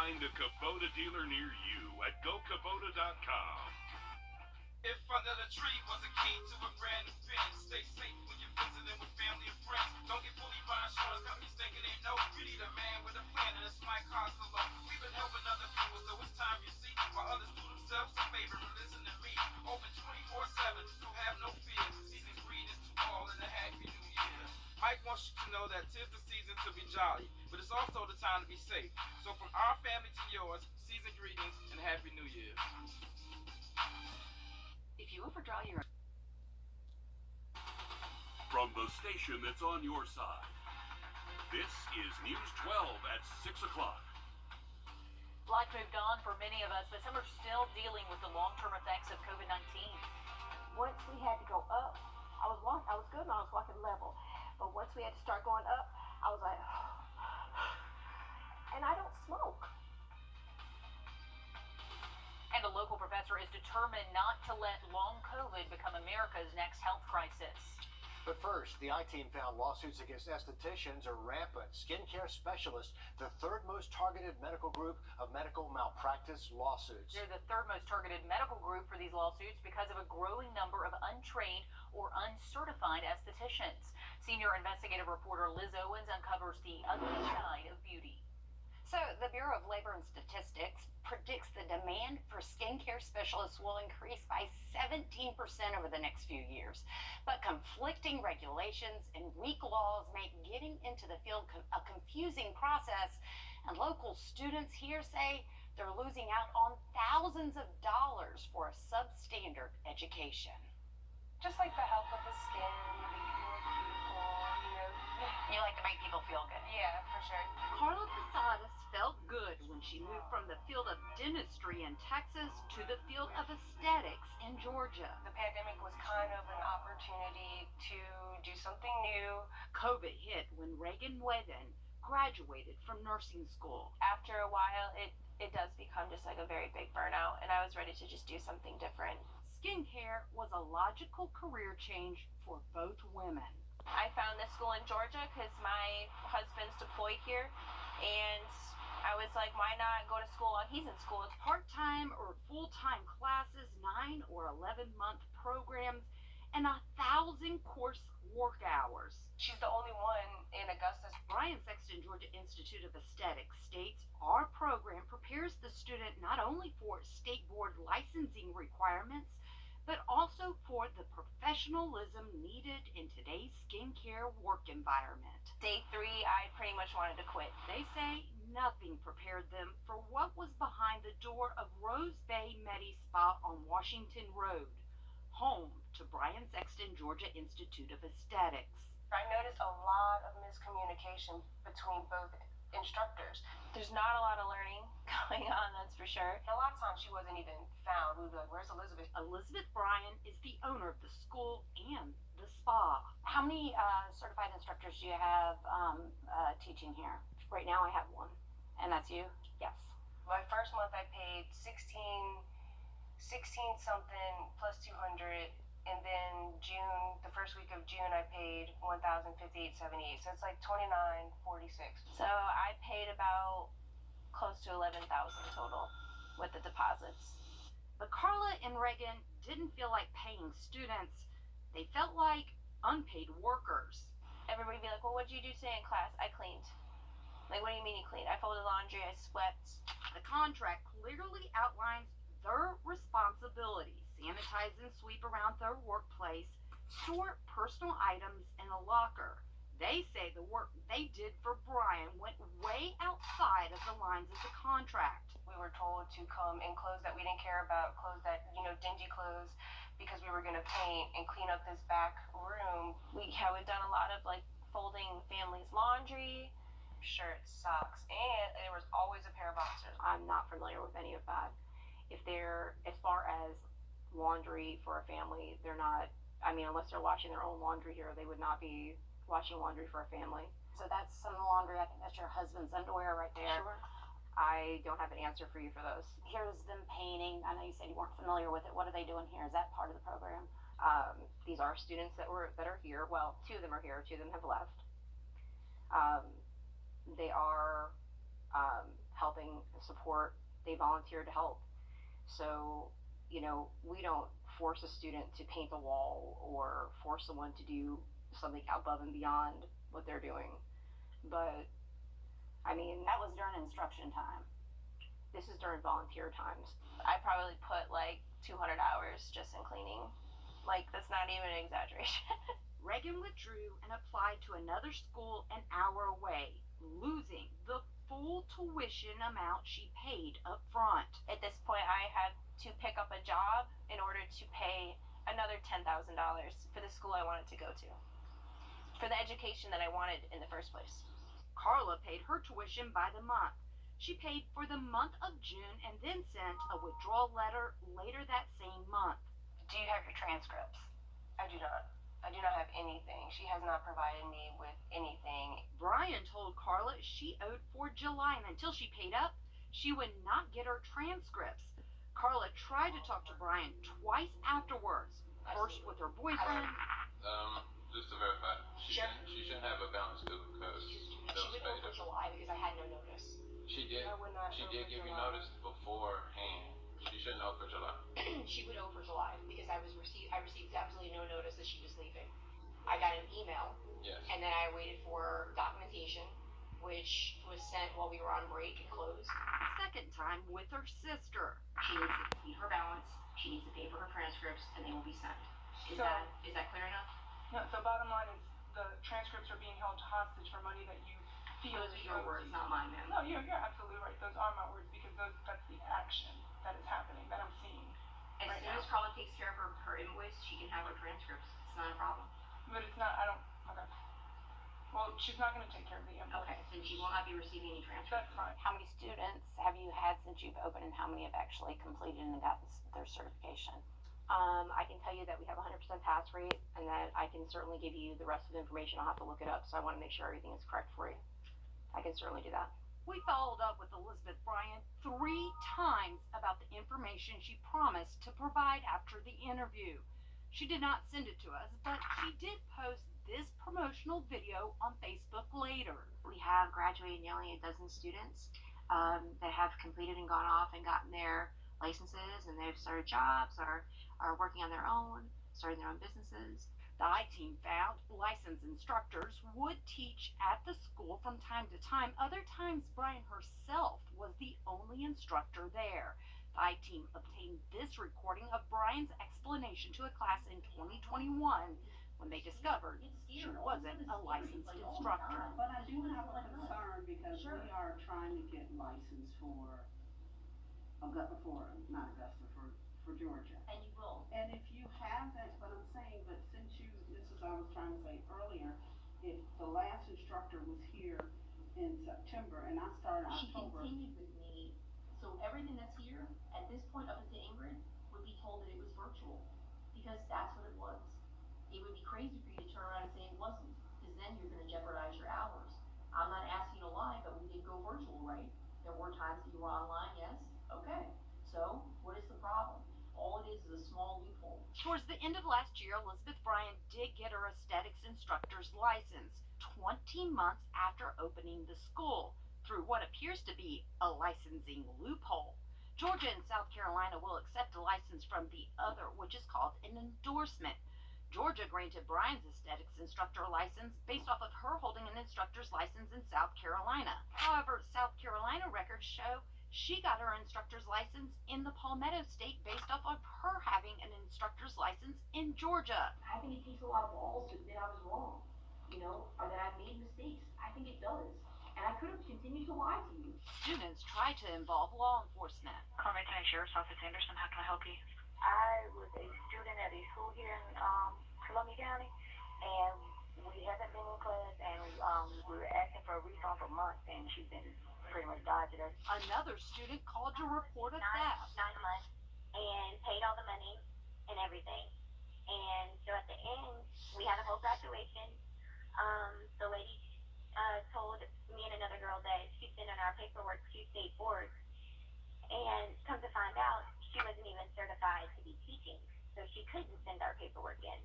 Find a Kubota dealer near you at gokubota.com. If under the tree was a key to a brand new pen, stay safe when you're visiting with family and friends. Don't get bullied by insurance companies thinking they know. You need a man with a plan, and this might cost a lot. We've been helping other people, so it's time you see. While others do themselves a favor and listen to me. Open 24/7, so have no fear. Season greetings to all in a happy new year. Mike wants you to know that 'tis the season to be jolly, but it's also the time to be safe. So from our family to yours, season greetings and happy new year. If you overdraw your... From the station that's on your side, this is News 12 at 6 o'clock. Life moved on for many of us, but some are still dealing with the long-term effects of COVID-19. Once we had to go up, I was good and I was walking level. But once we had to start going up, I was like, and I don't smoke. And a local professor is determined not to let long COVID become America's next health crisis. But first, the I-Team found lawsuits against estheticians are rampant. Skincare specialists, the third most targeted medical group of medical malpractice lawsuits. They're the third most targeted medical group for these lawsuits because of a growing number of untrained or uncertified estheticians. Senior investigative reporter Liz Owens uncovers the ugly side of beauty. So the Bureau of Labor and Statistics predicts the demand for skincare specialists will increase by 17% over the next few years. But conflicting regulations and weak laws make getting into the field a confusing process. And local students here say they're losing out on thousands of dollars for a substandard education. Just like the health of the skin, making it more beautiful, You like to make people feel good. Yeah, for sure. Carla Posadas felt good when she moved from the field of dentistry in Texas to the field of aesthetics in Georgia. The pandemic was kind of an opportunity to do something new. COVID hit when Reagan Whethan graduated from nursing school. After a while, it does become just like a very big burnout, and I was ready to just do something different. Skincare was a logical career change for both women. I found this school in Georgia because my husband's deployed here, and I was like, why not go to school while he's in school? Part-time or full-time classes, 9 or 11-month programs, and 1,000 course work hours. She's the only one in Augusta. Brian Sexton Georgia Institute of Aesthetics states our program prepares the student not only for state board licensing requirements, but also for the professionalism needed in today's skincare work environment. Day 3, I pretty much wanted to quit. They say nothing prepared them for what was behind the door of Rose Bay Medi Spa on Washington Road, home to Brian Sexton Georgia Institute of Aesthetics. I noticed a lot of miscommunication between both instructors. There's not a lot of learning going on, that's for sure. A lot of times she wasn't even found. We'd be like, where's Elizabeth? Elizabeth Bryan is the owner of the school and the spa. How many certified instructors do you have teaching here? Right now I have one. And that's you? Yes. My first month I paid 16 something plus 200, and then June, the first week of June, I paid $1,058.78. So it's like $29.46. So I paid about close to $11,000 total with the deposits. But Carla and Reagan didn't feel like paying students. They felt like unpaid workers. Everybody would be like, well, what'd you do today in class? I cleaned. Like, what do you mean you cleaned? I folded laundry, I swept. The contract clearly outlines their responsibilities. Sanitize and sweep around their workplace, sort personal items in a locker. They say the work they did for Brian went way outside of the lines of the contract. We were told to come in clothes that we didn't care about, clothes that, dingy clothes, because we were going to paint and clean up this back room. We've done a lot of folding family's laundry, shirts, socks, and there was always a pair of boxers. I'm not familiar with any of that. If they're, as far as laundry for a family, they're not, unless they're washing their own laundry here, they would not be washing laundry for a family. So that's some of the laundry. I think that's your husband's underwear right there. Sure. I don't have an answer for you for those. Here's them painting. I know you said you weren't familiar with it. What are they doing here? Is that part of the program? These are students that are here. Well, 2 of them are here. 2 of them have left. They are helping support, they volunteer to help. So, we don't force a student to paint the wall or force someone to do something above and beyond what they're doing. But, That was during instruction time. this is during volunteer times. I probably put like 200 hours just in cleaning. Like, that's not even an exaggeration. Reagan withdrew and applied to another school an hour away, losing the full tuition amount she paid up front. At this point, I had to pick up a job in order to pay another $10,000 for the school I wanted to go to, for the education that I wanted in the first place. Carla paid her tuition by the month. She paid for the month of June and then sent a withdrawal letter later that same month. Do you have your transcripts? I do not. I do not have anything. She has not provided me with anything. Brian told Carla she owed for July, and until she paid up, she would not get her transcripts. Carla tried to talk to Brian twice afterwards, first with her boyfriend. Just to verify, she shouldn't have a balance due because that was paid up. July because I had no notice. She did give you notice beforehand. She shouldn't owe for July. She would owe for July because I received absolutely no notice that she was leaving. I got an email, Yes. and then I waited for documentation, which was sent while we were on break and closed. Second time with her sister. She needs to pay her balance. She needs to pay for her transcripts, and they will be sent. Is that clear enough? No, the bottom line is the transcripts are being held hostage for money that you feel Those are your words, not mine, ma'am. No, you're absolutely right. Those are my words because that's the action that is happening, that I'm seeing. As right soon now. as Carla takes care of her invoice, she can have her transcripts. It's not a problem. But it's not, okay. Well, she's not gonna take care of the invoice. Okay, then she will not be receiving any transcripts. That's fine. How many students have you had since you've opened, and how many have actually completed and gotten their certification? I can tell you that we have 100% pass rate, and that I can certainly give you the rest of the information. I'll have to look it up, so I want to make sure everything is correct for you. I can certainly do that. We followed up with Elizabeth Bryant 3 times about the information she promised to provide after the interview. She did not send it to us, but she did post this promotional video on Facebook later. We have graduated nearly a dozen students that have completed and gone off and gotten their licenses, and they've started jobs, are working on their own, starting their own businesses. The I-Team found licensed instructors would teach at the school from time to time. Other times, Brian herself was the only instructor there. The I-Team obtained this recording of Brian's explanation to a class in 2021 when they discovered she wasn't a licensed instructor. But I do have a concern because we are trying to get license for Georgia. And you will. And if you have that, but I'm saying, but since this is what I was trying to say earlier, if the last instructor was here in September and I started October. She continued with me, so everything that's here at this point up until Ingrid would be told that it was virtual, because that's what it was. It would be crazy for you to turn around and say it wasn't, because then you're gonna jeopardize your hours. I'm not asking you to lie, but we did go virtual, right? There were times that you were online, yes? Okay, so what is the problem? All it is a small loophole. Towards the end of last year, Elizabeth Bryant did get her aesthetics instructor's license 20 months after opening the school through what appears to be a licensing loophole. Georgia and South Carolina will accept a license from the other, which is called an endorsement. Georgia granted Brian's aesthetics instructor license based off of her holding an instructor's license in South Carolina. However, South Carolina records show she got her instructor's license in the Palmetto State based off of her having an instructor's license in Georgia. I think it takes a lot of balls to admit I was wrong, or that I made mistakes. I think it does. And I could have continued to lie to you. Students try to involve law enforcement. Conway County Sheriff's Office, Anderson, how can I help you? I was a student at a school here in Columbia County, and we haven't been in class, and we were asking for a refund for months, and she's been pretty much dodging us. Another student called to report a theft. 9 months, and paid all the money and everything. And so at the end, we had a whole graduation. The lady told me and another girl that she's sent in our paperwork to state board, and come to find out, she wasn't even certified to be teaching, so she couldn't send our paperwork in.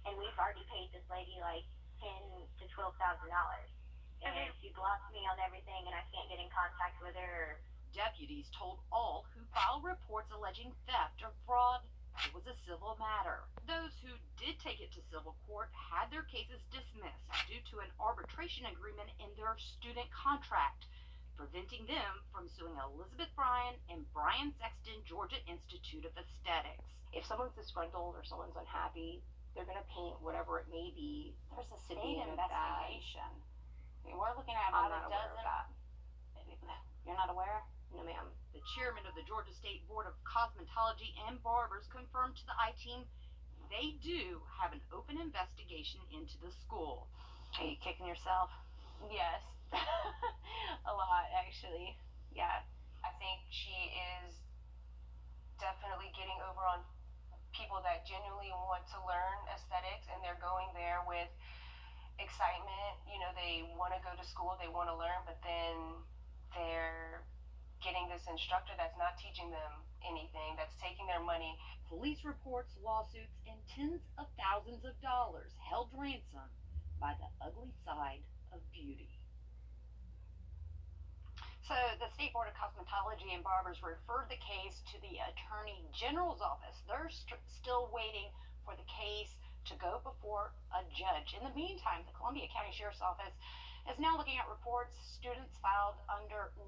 And we've already paid this lady like $10,000 to $12,000. and she blocks me on everything, and I can't get in contact with her. Deputies told all who filed reports alleging theft or fraud it was a civil matter. Those who did take it to civil court had their cases dismissed due to an arbitration agreement in their student contract, preventing them from suing Elizabeth Bryan and Brian Sexton Georgia Institute of Aesthetics. If someone's disgruntled or someone's unhappy, they're going to paint whatever it may be. There's a to state be in a investigation. I mean, we're looking at I'm about not a aware of that. dozen. You're not aware? No, ma'am. The chairman of the Georgia State Board of Cosmetology and Barbers confirmed to the I-Team they do have an open investigation into the school. Are you kicking yourself? Yes. A lot, actually. Yeah. I think she is definitely getting over on people that genuinely want to learn aesthetics, and they're going there with excitement. You know, they want to go to school, they want to learn, but then they're getting this instructor that's not teaching them anything, that's taking their money. Police reports lawsuits and tens of thousands of dollars held ransom by the ugly side of beauty. So the State Board of Cosmetology and Barbers referred the case to the Attorney General's office. They're still waiting for the case to go before a judge. In the meantime, the Columbia County Sheriff's Office is now looking at reports students filed under a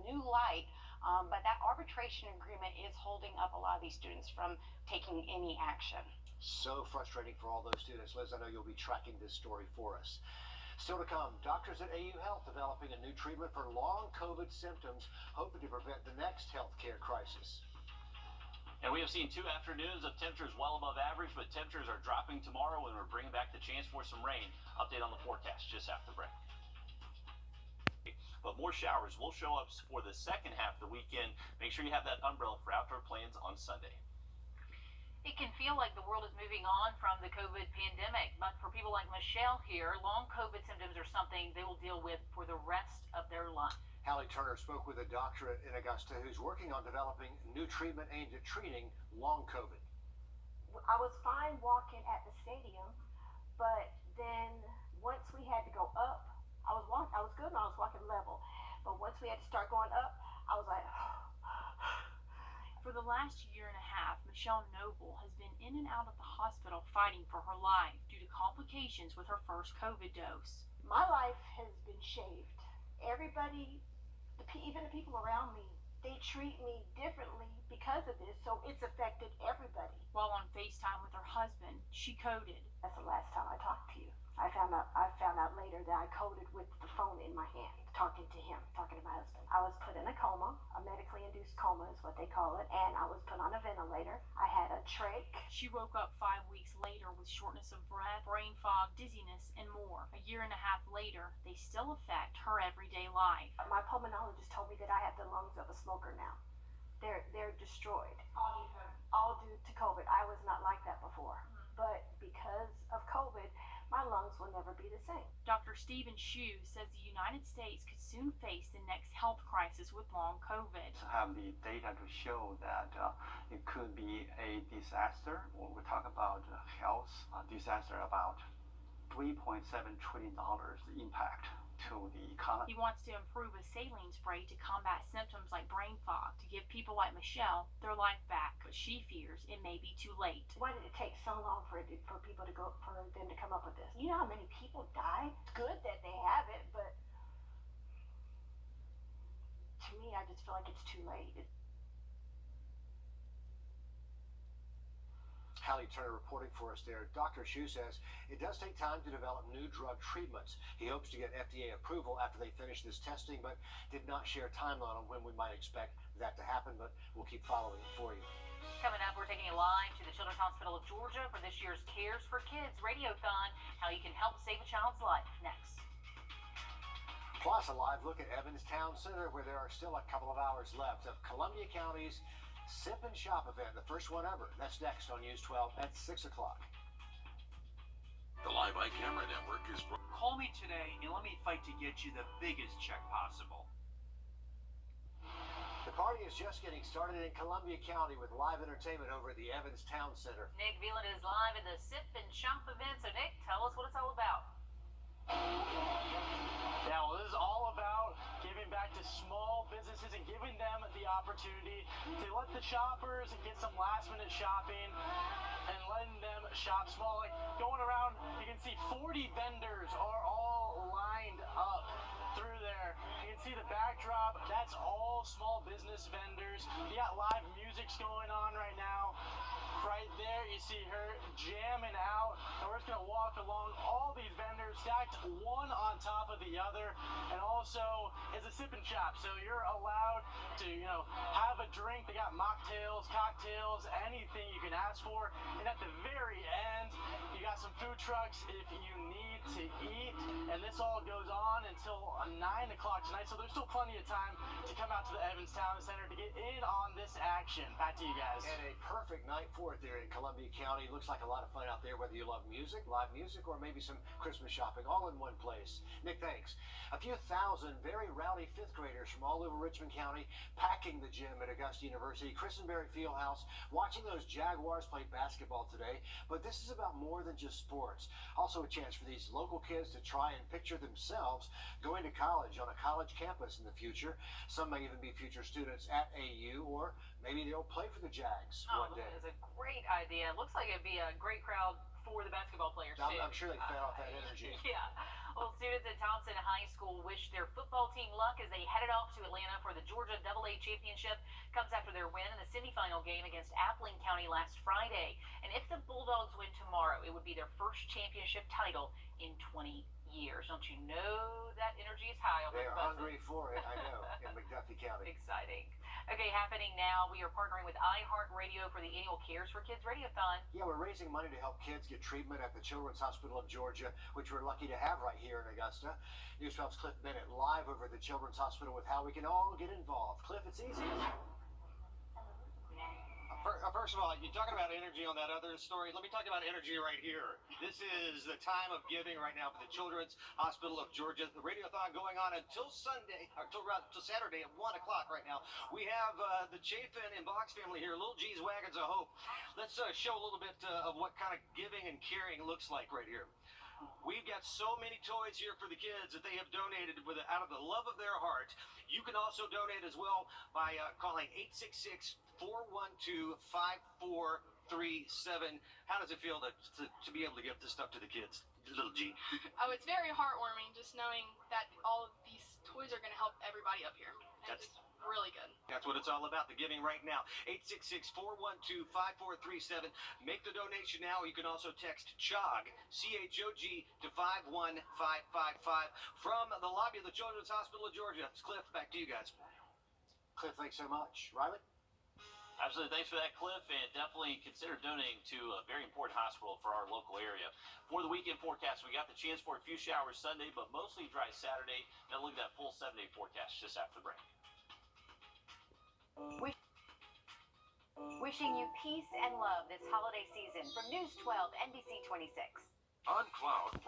new light, but that arbitration agreement is holding up a lot of these students from taking any action. So frustrating for all those students. Liz, I know you'll be tracking this story for us. Still to come, doctors at AU Health developing a new treatment for long COVID symptoms, hoping to prevent the next healthcare crisis. And we have seen 2 afternoons of temperatures well above average, but temperatures are dropping tomorrow, and we're bringing back the chance for some rain. Update on the forecast just after the break. But more showers will show up for the second half of the weekend. Make sure you have that umbrella for outdoor plans on Sunday. It can feel like the world is moving on from the COVID pandemic, but for people like Michelle here, long COVID symptoms are something they will deal with for the rest of their life. Hallie Turner spoke with a doctor in Augusta who's working on developing new treatment aimed at treating long COVID. I was fine walking at the stadium, but then once we had to go up, I was good and I was walking level. But once we had to start going up, I was like, For the last year and a half, Michelle Noble has been in and out of the hospital fighting for her life due to complications with her first COVID dose. my life has been shaved. Everybody, even the people around me, they treat me differently because of this, so it's affected everybody. While on FaceTime with her husband, she coded. That's the last time I talked to you. I found out later that I coded with the phone in my hand, talking to him, talking to my husband. I was put in a coma, a medically induced coma is what they call it, and I was put on a ventilator. I had a trach. She woke up 5 weeks later with shortness of breath, brain fog, dizziness, and more. A year and a half later, they still affect her everyday life. My pulmonologist told me that I have the lungs of a smoker now. They're destroyed. All due to COVID. I was not like that before. But because of COVID, my lungs will never be the same. Dr. Stephen Hsu says the United States could soon face the next health crisis with long COVID. To have the data to show that it could be a disaster, or we talk about health disaster, about $3.7 trillion impact to the economy. He wants to improve a saline spray to combat symptoms like brain fog, to give people like Michelle their life back, but she fears it may be too late. Why did it take so long for people to for them to come up with this? You know how many people died? It's good that they have it, but to me, I just feel like it's too late. Hallie Turner reporting for us there. Dr. Hsu says it does take time to develop new drug treatments. He hopes to get FDA approval after they finish this testing, but did not share a timeline on when we might expect that to happen, but we'll keep following it for you. Coming up, we're taking you live to the Children's Hospital of Georgia for this year's Cares for Kids Radiothon, how you can help save a child's life. Next. Plus, a live look at Evans Town Center, where there are still a couple of hours left of Columbia County's Sip and Shop event, the first one ever. That's next on News 12 at 6 o'clock. The Live Eye Camera Network is... Call me today and let me fight to get you the biggest check possible. The party is just getting started in Columbia County with live entertainment over at the Evans Town Center. Nick Veland is live at the Sip and Shop event. So, Nick, tell us what it's all about. Yeah, well, this is all about giving back to small businesses and giving them the opportunity to let the shoppers get some last-minute shopping and letting them shop small. Like going around, you can see 40 vendors are all lined up through there. You can see the backdrop. That's all small business vendors. You got live music's going on right now. Right there, you see her jamming out, and we're just gonna walk along all these vendors stacked one on top of the other, and also it's a sipping shop, so you're allowed to, have a drink. They got mocktails, cocktails, anything you can ask for, and at the very end, you got some food trucks if you need to eat, and this all goes on until 9 o'clock tonight, so there's still plenty of time to come out to the Evans Town Center to get in on this action. Back to you guys. And a perfect night for it there in Columbia County. Looks like a lot of fun out there, whether you love music, live music, or maybe some Christmas shopping, all in one place. Nick, thanks. A few thousand very rowdy fifth graders from all over Richmond County packing the gym at Augusta University, Christenberry Fieldhouse, watching those Jaguars play basketball today. But this is about more than just sports. Also a chance for these local kids to try and picture themselves going to college on a college campus in the future. Some may even be future students at AU, or maybe they'll play for the Jags one day. That is a great idea. Looks like it'd be a great crowd for the basketball players, too. I'm sure they fed off that energy. Yeah. Well, students at Thompson High School wish their football team luck as they headed off to Atlanta for the Georgia AA Championship. Comes after their win in the semifinal game against Appling County last Friday. And if the Bulldogs win tomorrow, it would be their first championship title in 20 years. Don't you know that energy is high on They those are buses? hungry for it, I know, in McDuffie County. Exciting. Okay, happening now, we are partnering with iHeartRadio for the annual Cares for Kids Radiothon. Yeah, we're raising money to help kids get treatment at the Children's Hospital of Georgia, which we're lucky to have right here in Augusta. News 12's Cliff Bennett live over at the Children's Hospital with how we can all get involved. Cliff, it's easy. First of all, you're talking about energy on that other story. Let me talk about energy right here. This is the time of giving right now for the Children's Hospital of Georgia. The radiothon going on until Sunday, or until Saturday at 1 o'clock right now. We have the Chafin and Box family here, Little G's Wagons of Hope. Let's show a little bit of what kind of giving and caring looks like right here. We've got so many toys here for the kids that they have donated out of the love of their heart. You can also donate as well by calling 866-412-5437. How does it feel to be able to give this stuff to the kids, Little G? Oh, it's very heartwarming just knowing that all of these toys are going to help everybody up here. And it's really good. That's what it's all about, the giving right now. 866-412-5437. Make the donation now. You can also text CHOG, C-H-O-G, to 51555 from the lobby of the Children's Hospital of Georgia. It's Cliff, back to you guys. Cliff, thanks so much. Riley? Absolutely. Thanks for that, Cliff, and definitely consider donating to a very important hospital for our local area. For the weekend forecast, we got the chance for a few showers Sunday, but mostly dry Saturday. Now look at that full 7-day forecast just after the break. Wishing you peace and love this holiday season from News 12 NBC 26. On Cloud.